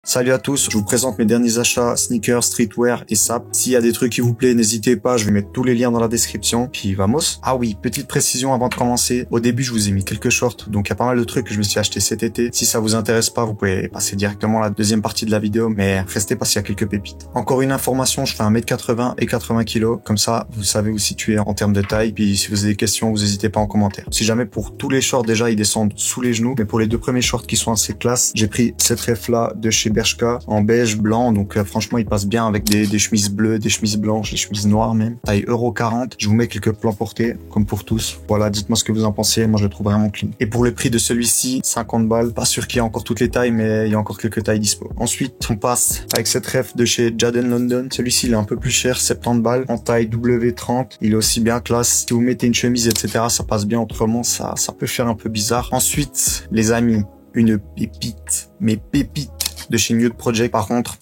Salut à tous, je vous présente mes derniers achats sneakers, streetwear et sap. S'il y a des trucs qui vous plaisent, n'hésitez pas, je vais mettre tous les liens dans la description. Puis vamos. Ah oui, petite précision avant de commencer. Au début, je vous ai mis quelques shorts, donc il y a pas mal de trucs que je me suis acheté cet été. Si ça vous intéresse pas, vous pouvez passer directement à la deuxième partie de la vidéo, mais restez parce qu'il y a quelques pépites. Encore une information, je fais 1m80 et 80 kg. Comme ça, vous savez où situer en termes de taille. Puis si vous avez des questions, vous n'hésitez pas en commentaire. Si jamais pour tous les shorts, déjà, ils descendent sous les genoux. Mais pour les deux premiers shorts qui sont assez classe, j'ai pris cette ref là de chez Bershka en beige blanc, donc franchement il passe bien avec des chemises bleues, des chemises blanches, des chemises noires même. Taille euro 40, je vous mets quelques plans portés comme pour tous. Voilà, dites-moi ce que vous en pensez, moi je le trouve vraiment clean. Et pour le prix de celui-ci, 50 balles, pas sûr qu'il y ait encore toutes les tailles, mais il y a encore quelques tailles dispo. Ensuite on passe avec cette ref de chez Jadon London. Celui-ci il est un peu plus cher, 70 balles, en taille W30, il est aussi bien classe. Si vous mettez une chemise etc, ça passe bien, autrement ça peut faire un peu bizarre. Ensuite les amis, une pépite, mais pépite de chez Nude Project. Par contre,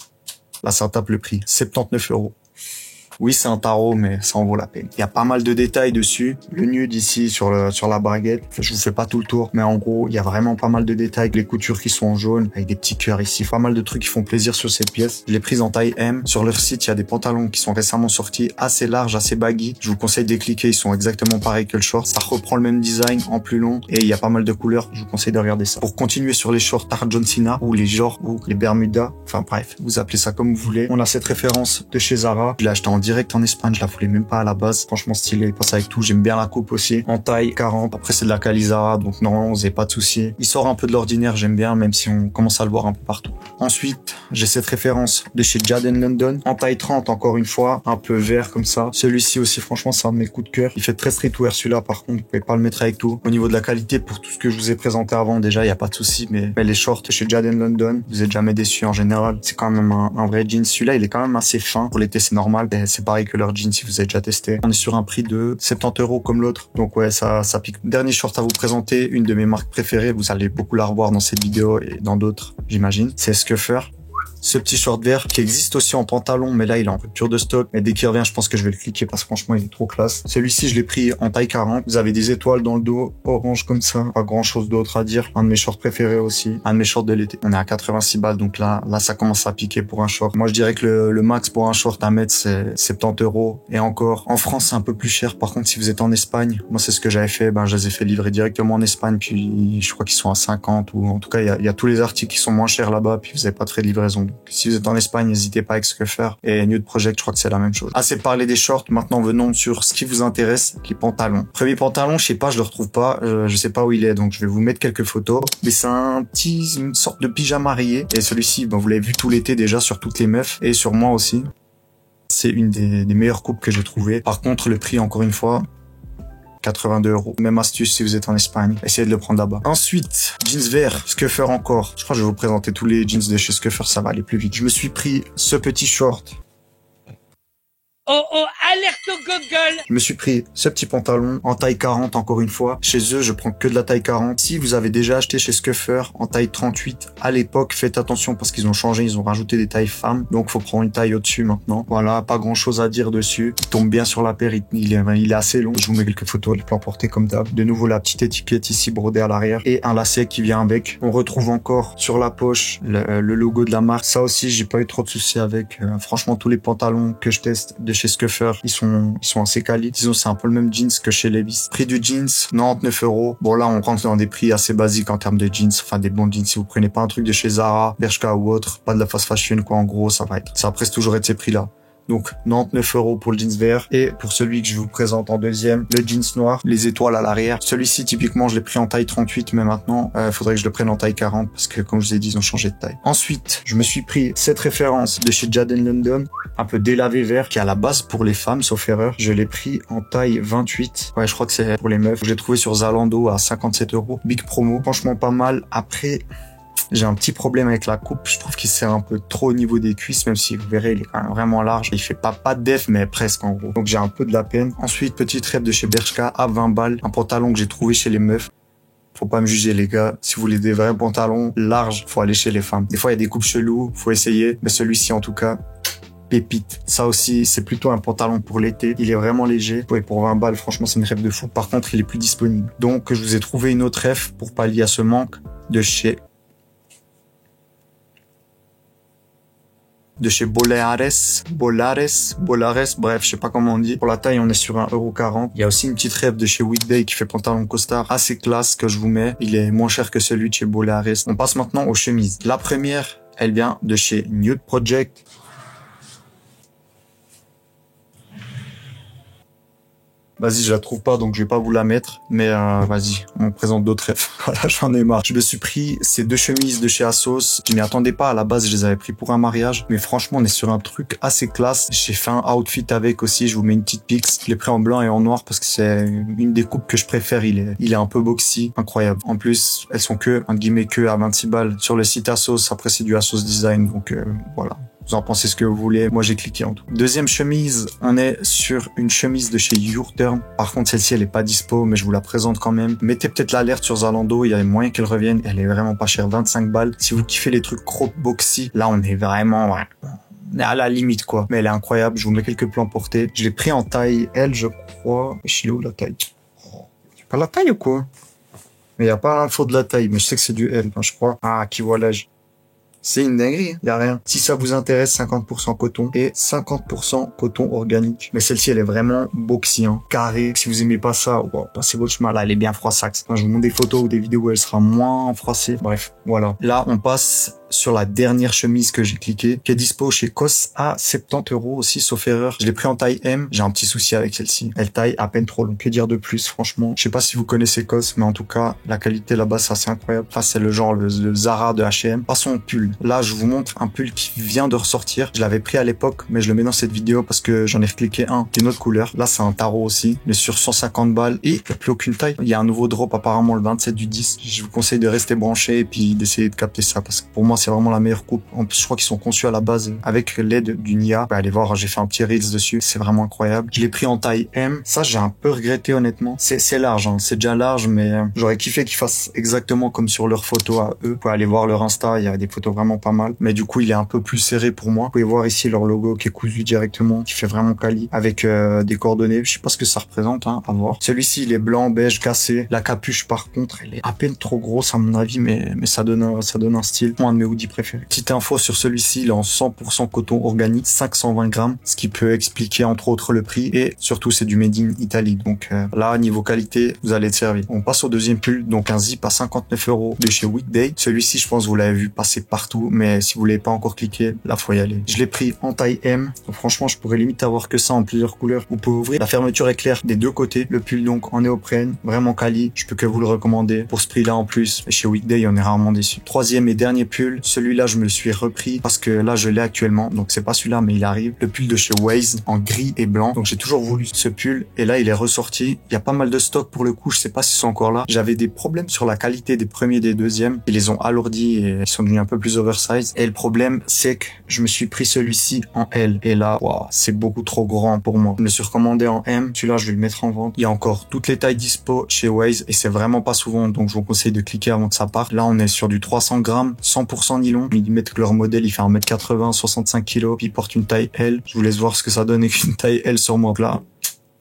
là, ça tape le prix. 79 €. Oui, c'est un tarot, mais ça en vaut la peine. Il y a pas mal de détails dessus. Le nude ici sur la baguette. Je vous fais pas tout le tour, mais en gros, il y a vraiment pas mal de détails. Les coutures qui sont en jaune, avec des petits cœurs ici. Pas mal de trucs qui font plaisir sur cette pièce. Je l'ai prise en taille M. Sur leur site, il y a des pantalons qui sont récemment sortis, assez larges, assez baggy. Je vous conseille de les cliquer. Ils sont exactement pareils que le short. Ça reprend le même design en plus long et il y a pas mal de couleurs. Je vous conseille de regarder ça. Pour continuer sur les shorts John Cena ou les genres ou les Bermuda. Enfin bref, vous appelez ça comme vous voulez. On a cette référence de chez Zara. Je l'ai acheté en direct en Espagne, je la voulais même pas à la base. Franchement stylé, il passe avec tout. J'aime bien la coupe aussi. En taille 40. Après c'est de la quali Zara, donc normalement vous n'avez pas de soucis. Il sort un peu de l'ordinaire, j'aime bien, même si on commence à le voir un peu partout. Ensuite, j'ai cette référence de chez Jadon London. En taille 30, encore une fois, un peu vert comme ça. Celui-ci aussi, franchement, c'est un de mes coups de cœur. Il fait très streetwear celui-là, par contre, vous pouvez pas le mettre avec tout. Au niveau de la qualité, pour tout ce que je vous ai présenté avant, déjà, il y a pas de souci, mais les shorts chez Jadon London, vous êtes jamais déçus en général. C'est quand même un vrai jean. Celui-là, il est quand même assez fin. Pour l'été, c'est normal. C'est pareil que leur jean si vous avez déjà testé. On est sur un prix de 70 € comme l'autre. Donc ouais, ça pique. Dernier short à vous présenter, une de mes marques préférées. Vous allez beaucoup la revoir dans cette vidéo et dans d'autres, j'imagine. C'est Scuffer. Ce petit short vert qui existe aussi en pantalon, mais là il est en rupture de stock. Mais dès qu'il revient, je pense que je vais le cliquer parce que franchement il est trop classe. Celui-ci je l'ai pris en taille 40. Vous avez des étoiles dans le dos, orange comme ça. Pas grand chose d'autre à dire. Un de mes shorts préférés aussi. Un de mes shorts de l'été. On est à 86 balles, donc là ça commence à piquer pour un short. Moi je dirais que le max pour un short à mettre c'est 70 €. Et encore, en France c'est un peu plus cher. Par contre si vous êtes en Espagne, moi c'est ce que j'avais fait. Je les ai fait livrer directement en Espagne. Puis je crois qu'ils sont à 50 ou en tout cas il y a tous les articles qui sont moins chers là-bas. Puis vous avez pas de frais de livraison. Si vous êtes en Espagne, n'hésitez pas avec Scuffer et Nude Project, je crois que c'est la même chose. Assez parlé des shorts, maintenant venons sur ce qui vous intéresse, les pantalons. Premier pantalon, je sais pas, je le retrouve pas, je sais pas où il est, donc je vais vous mettre quelques photos. Mais c'est une sorte de pyjama rayé. Et celui-ci, vous l'avez vu tout l'été déjà sur toutes les meufs et sur moi aussi. C'est une des meilleures coupes que j'ai trouvées. Par contre, le prix, encore une fois, 82 €. Même astuce si vous êtes en Espagne, essayez de le prendre là-bas. Ensuite, jeans vert, Scuffer encore. Je crois que je vais vous présenter tous les jeans de chez Scuffer, ça va aller plus vite. Je me suis pris ce petit short. Oh, alerte au Google! Je me suis pris ce petit pantalon en taille 40 encore une fois. Chez eux, je prends que de la taille 40. Si vous avez déjà acheté chez Scuffer en taille 38 à l'époque, faites attention parce qu'ils ont changé, ils ont rajouté des tailles femmes. Donc faut prendre une taille au-dessus maintenant. Voilà, pas grand chose à dire dessus. Il tombe bien sur la paire, il est assez long. Je vous mets quelques photos, les plans portés comme d'hab. De nouveau la petite étiquette ici brodée à l'arrière et un lacet qui vient avec. On retrouve encore sur la poche le logo de la marque. Ça aussi, j'ai pas eu trop de soucis avec. Franchement, tous les pantalons que je teste de chez Scuffer, ils sont assez quali. Disons, c'est un peu le même jeans que chez Levi's. Prix du jeans, 99 €. Bon, là, on rentre dans des prix assez basiques en termes de jeans. Enfin, des bons jeans. Si vous prenez pas un truc de chez Zara, Bershka ou autre, pas de la fast fashion, quoi, en gros, ça va presque toujours être ces prix-là. Donc 99 € pour le jeans vert. Et pour celui que je vous présente en deuxième, le jeans noir, les étoiles à l'arrière. Celui-ci typiquement je l'ai pris en taille 38, mais maintenant faudrait que je le prenne en taille 40 parce que comme je vous ai dit ils ont changé de taille. Ensuite je me suis pris cette référence de chez Jadon London, un peu délavé vert, qui est à la base pour les femmes sauf erreur. Je l'ai pris en taille 28. Ouais, je crois que c'est pour les meufs. J'ai trouvé sur Zalando à 57 €. Big promo, franchement pas mal. Après j'ai un petit problème avec la coupe. Je trouve qu'il sert un peu trop au niveau des cuisses, même si vous verrez, il est quand même vraiment large. Il fait pas de def, mais presque en gros. Donc j'ai un peu de la peine. Ensuite, petite rep de chez Bershka à 20 balles. Un pantalon que j'ai trouvé chez les meufs. Faut pas me juger les gars. Si vous voulez des vrais pantalons larges, faut aller chez les femmes. Des fois, il y a des coupes cheloues, faut essayer. Mais celui-ci, en tout cas, pépite. Ça aussi, c'est plutôt un pantalon pour l'été. Il est vraiment léger. Ouais, pour 20 balles, franchement, c'est une ref de fou. Par contre, il est plus disponible. Donc, je vous ai trouvé une autre ref pour pallier à ce manque de chez de chez Bolares, bref, je sais pas comment on dit. Pour la taille, on est sur 1,40 €. Il y a aussi une petite rêve de chez Weekday qui fait pantalon costard assez classe que je vous mets. Il est moins cher que celui de chez Bolares. On passe maintenant aux chemises. La première, elle vient de chez Nude Project. Vas-y, je la trouve pas, donc je vais pas vous la mettre. Mais vas-y, on me présente d'autres rêves. Voilà, j'en ai marre. Je me suis pris ces deux chemises de chez Asos. Je m'y attendais pas. À la base, je les avais pris pour un mariage. Mais franchement, on est sur un truc assez classe. J'ai fait un outfit avec aussi. Je vous mets une petite pics. Je l'ai pris en blanc et en noir parce que c'est une des coupes que je préfère. Il est un peu boxy. Incroyable. En plus, elles sont que, entre guillemets, que à 26 balles sur le site Asos. Après, c'est du Asos Design. Donc, voilà. Vous en pensez ce que vous voulez. Moi, j'ai cliqué en tout. Deuxième chemise, on est sur une chemise de chez YourTurn. Par contre, celle-ci, elle est pas dispo, mais je vous la présente quand même. Mettez peut-être l'alerte sur Zalando. Il y a moyen qu'elle revienne. Elle est vraiment pas chère. 25 balles. Si vous kiffez les trucs crop boxy, là, on est vraiment, à la limite, quoi. Mais elle est incroyable. Je vous mets quelques plans portés. Je l'ai pris en taille L, je crois. Je suis où la taille? C'est pas la taille ou quoi? Mais il y a pas l'info de la taille, mais je sais que c'est du L, je crois. Ah, qui voit l'âge. C'est une dinguerie, y a rien. Si ça vous intéresse, 50% coton et 50% coton organique. Mais celle-ci, elle est vraiment boxy, carré. Si vous aimez pas ça, passez votre chemin. Là, elle est bien froissaxe. Quand je vous montre des photos ou des vidéos où elle sera moins froissée. Bref, voilà. Là, on passe sur la dernière chemise que j'ai cliqué, qui est dispo chez COS à 70 € aussi, sauf erreur. Je l'ai pris en taille M. J'ai un petit souci avec celle-ci. Elle taille à peine trop long. Que dire de plus, franchement? Je sais pas si vous connaissez COS, mais en tout cas, la qualité là-bas, c'est assez incroyable. Enfin, c'est le genre, le Zara de H&M. Passons au pull. Là, je vous montre un pull qui vient de ressortir. Je l'avais pris à l'époque, mais je le mets dans cette vidéo parce que j'en ai recliqué un d'une autre couleur. Là, c'est un tarot aussi, mais sur 150 balles et il n'y a plus aucune taille. Il y a un nouveau drop apparemment le 27 du 10. Je vous conseille de rester branché et puis d'essayer de capter ça parce que pour moi, c'est vraiment la meilleure coupe. En plus, je crois qu'ils sont conçus à la base avec l'aide d'une IA. Allez voir, j'ai fait un petit reels dessus. C'est vraiment incroyable. Je l'ai pris en taille M. Ça, j'ai un peu regretté honnêtement. C'est large, c'est déjà large, mais j'aurais kiffé qu'ils fassent exactement comme sur leurs photos à eux. Vous pouvez aller voir leur Insta, il y a des photos vraiment pas mal. Mais du coup, il est un peu plus serré pour moi. Vous pouvez voir ici leur logo qui est cousu directement, qui fait vraiment quali, avec des coordonnées. Je sais pas ce que ça représente, à voir. Celui-ci, il est blanc, beige, cassé. La capuche, par contre, elle est à peine trop grosse à mon avis, mais ça donne un style. Moi, un de mes hoodies préférés. Petite info sur celui-ci, il est en 100% coton organique, 520 grammes, ce qui peut expliquer entre autres le prix et surtout c'est du made in Italy. Donc là, niveau qualité, vous allez être servi. On passe au deuxième pull, donc un zip à 59 € de chez Weekday. Celui-ci, je pense que vous l'avez vu passer partout, mais si vous l'avez pas encore cliqué, là, faut y aller. Je l'ai pris en taille M. Donc, franchement, je pourrais limite avoir que ça en plusieurs couleurs. Vous pouvez ouvrir. La fermeture est claire des deux côtés. Le pull donc en néoprène, vraiment quali. Je peux que vous le recommander. Pour ce prix-là en plus, chez Weekday, on est rarement déçu. Troisième et dernier pull. Celui-là, je me le suis repris parce que là, je l'ai actuellement. Donc, c'est pas celui-là, mais il arrive. Le pull de chez Waze en gris et blanc. Donc, j'ai toujours voulu ce pull. Et là, il est ressorti. Il y a pas mal de stock pour le coup. Je sais pas s'ils sont encore là. J'avais des problèmes sur la qualité des premiers et des deuxièmes. Ils les ont alourdis et ils sont devenus un peu plus oversize. Et le problème, c'est que je me suis pris celui-ci en L. Et là, wow, c'est beaucoup trop grand pour moi. Je me suis recommandé en M. Celui-là, je vais le mettre en vente. Il y a encore toutes les tailles dispo chez Waze et c'est vraiment pas souvent. Donc, je vous conseille de cliquer avant que ça parte. Là, on est sur du 300 grammes, 100% nylon. Ils mettent que leur modèle, il fait 1m80, 65 kg. Puis, il porte une taille L. Je vous laisse voir ce que ça donne avec une taille L sur moi. Là,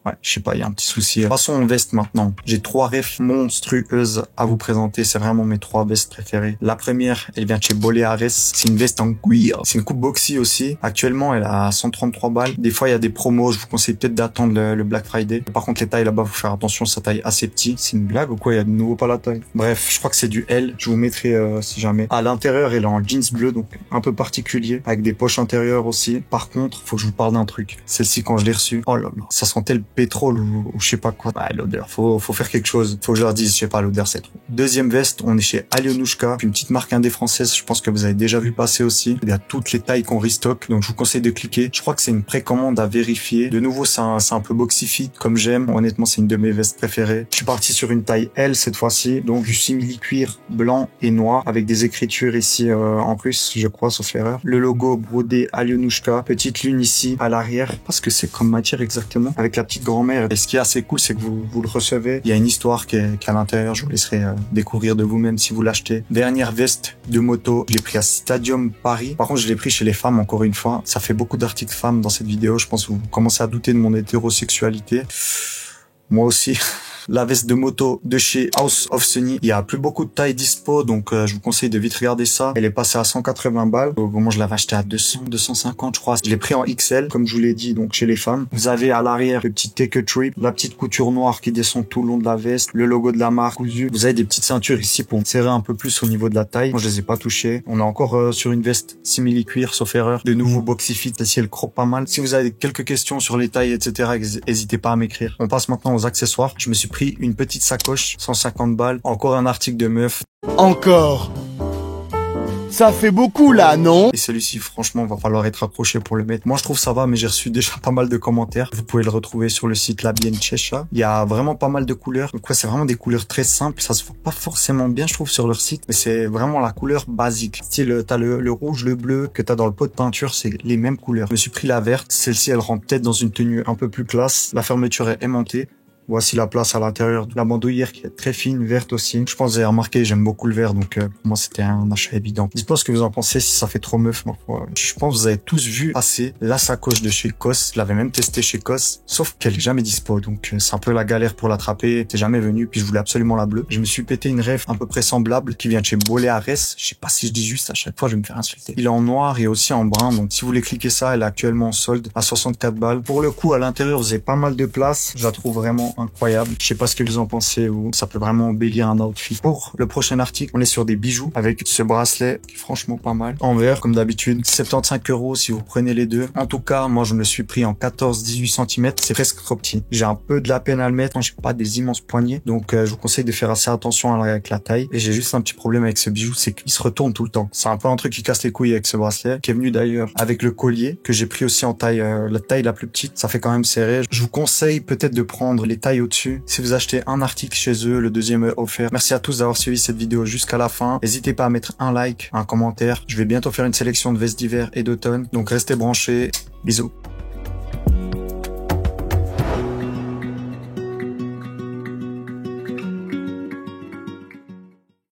ouais, je sais pas, il y a un petit souci. Passons aux vestes maintenant. J'ai 3 refs monstrueuses à vous présenter. C'est vraiment mes 3 vestes préférées. La première, elle vient de chez Bolares. C'est une veste en cuir. C'est une coupe boxy aussi. Actuellement, elle a 133 balles. Des fois, il y a des promos. Je vous conseille peut-être d'attendre le Black Friday. Par contre, les tailles là-bas, faut faire attention. Ça taille assez petit. C'est une blague ou quoi? Il y a de nouveau pas la taille. Bref, je crois que c'est du L. Je vous mettrai si jamais. À l'intérieur, elle est en jeans bleu, donc un peu particulier, avec des poches intérieures aussi. Par contre, faut que je vous parle d'un truc. Celle-ci, quand je l'ai reçue, oh là là, ça sentait le pétrole ou je sais pas quoi. Ah, l'odeur, faut faire quelque chose. Faut que je leur dise, je sais pas, l'odeur c'est trop. Deuxième veste, on est chez Alionushka, une petite marque indé française, je pense que vous avez déjà vu passer aussi. Il y a toutes les tailles qu'on restock, donc je vous conseille de cliquer. Je crois que c'est une précommande à vérifier. De nouveau, c'est un peu boxy fit comme j'aime. Honnêtement, c'est une de mes vestes préférées. Je suis parti sur une taille L cette fois-ci, donc du simili cuir blanc et noir avec des écritures ici en plus, je crois, sauf erreur. Le logo brodé Alionushka, petite lune ici à l'arrière, parce que c'est comme matière exactement, avec la petite grand-mère. Et ce qui est assez cool, c'est que vous le recevez. Il y a une histoire qui est à l'intérieur. Je vous laisserai découvrir de vous-même si vous l'achetez. Dernière veste de moto. Je l'ai pris à Stadium Paris. Par contre, je l'ai pris chez les femmes encore une fois. Ça fait beaucoup d'articles femmes dans cette vidéo. Je pense que vous commencez à douter de mon hétérosexualité. Moi aussi. la veste de moto de chez House of Sunny. Il y a plus beaucoup de tailles dispo, donc je vous conseille de vite regarder ça. Elle est passée à 180 balles. Au moment, je l'avais acheté à 200, 250, je crois. Je l'ai pris en XL, comme je vous l'ai dit, donc chez les femmes. Vous avez à l'arrière le petit take a trip, la petite couture noire qui descend tout le long de la veste, le logo de la marque cousu. Vous avez des petites ceintures ici pour serrer un peu plus au niveau de la taille. Moi, je les ai pas touchées. On est encore sur une veste simili cuir, sauf erreur. De nouveau boxy fit, celle-ci elle croppe pas mal. Si vous avez quelques questions sur les tailles, etc., n'hésitez pas à m'écrire. On passe maintenant aux accessoires. Je me suis pris une petite sacoche, 150 balles. Encore un article de meuf. Encore. Ça fait beaucoup là, non? Et celui-ci, franchement, va falloir être accroché pour le mettre. Moi, je trouve ça va, mais j'ai reçu déjà pas mal de commentaires. Vous pouvez le retrouver sur le site La Bien Checha. Il y a vraiment pas mal de couleurs. Donc ouais, c'est vraiment des couleurs très simples. Ça se voit pas forcément bien, je trouve, sur leur site. Mais c'est vraiment la couleur basique. Style, t'as le rouge, le bleu que t'as dans le pot de peinture. C'est les mêmes couleurs. Je me suis pris la verte. Celle-ci, elle rentre peut-être dans une tenue un peu plus classe. La fermeture est aimantée. Voici la place à l'intérieur de la bandoulière qui est très fine, verte aussi. Je pense que vous avez remarqué, j'aime beaucoup le vert, donc pour moi c'était un achat évident. Dites-moi ce que vous en pensez, si ça fait trop meuf. Je pense que vous avez tous vu passer la sacoche de chez COS. Je l'avais même testé chez COS, sauf qu'elle est jamais dispo, donc c'est un peu la galère pour l'attraper. T'es jamais venu, puis je voulais absolument la bleue. Je me suis pété une rêve à peu près semblable qui vient de chez Boléares. Je sais pas si je dis juste, à chaque fois je vais me faire insulter. Il est en noir et aussi en brun, donc si vous voulez cliquer ça, elle est actuellement en solde à 64 balles. Pour le coup, à l'intérieur, vous avez pas mal de place. Je la trouve vraiment incroyable. Je sais pas ce que vous en pensez, ou ça peut vraiment embellir un outfit. Pour le prochain article, on est sur des bijoux avec ce bracelet qui est franchement pas mal. En verre, comme d'habitude. 75 € si vous prenez les deux. En tout cas, moi je me le suis pris en 14-18 cm. C'est presque trop petit. J'ai un peu de la peine à le mettre. J'ai pas des immenses poignets. Donc je vous conseille de faire assez attention avec la taille. Et j'ai juste un petit problème avec ce bijou, c'est qu'il se retourne tout le temps. C'est un peu un truc qui casse les couilles avec ce bracelet, qui est venu d'ailleurs avec le collier que j'ai pris aussi en taille, la taille la plus petite. Ça fait quand même serré. Je vous conseille peut-être de prendre les tailles au-dessus. Si vous achetez un article chez eux, le deuxième est offert. Merci à tous d'avoir suivi cette vidéo jusqu'à la fin. N'hésitez pas à mettre un like, un commentaire. Je vais bientôt faire une sélection de vestes d'hiver et d'automne. Donc restez branchés. Bisous.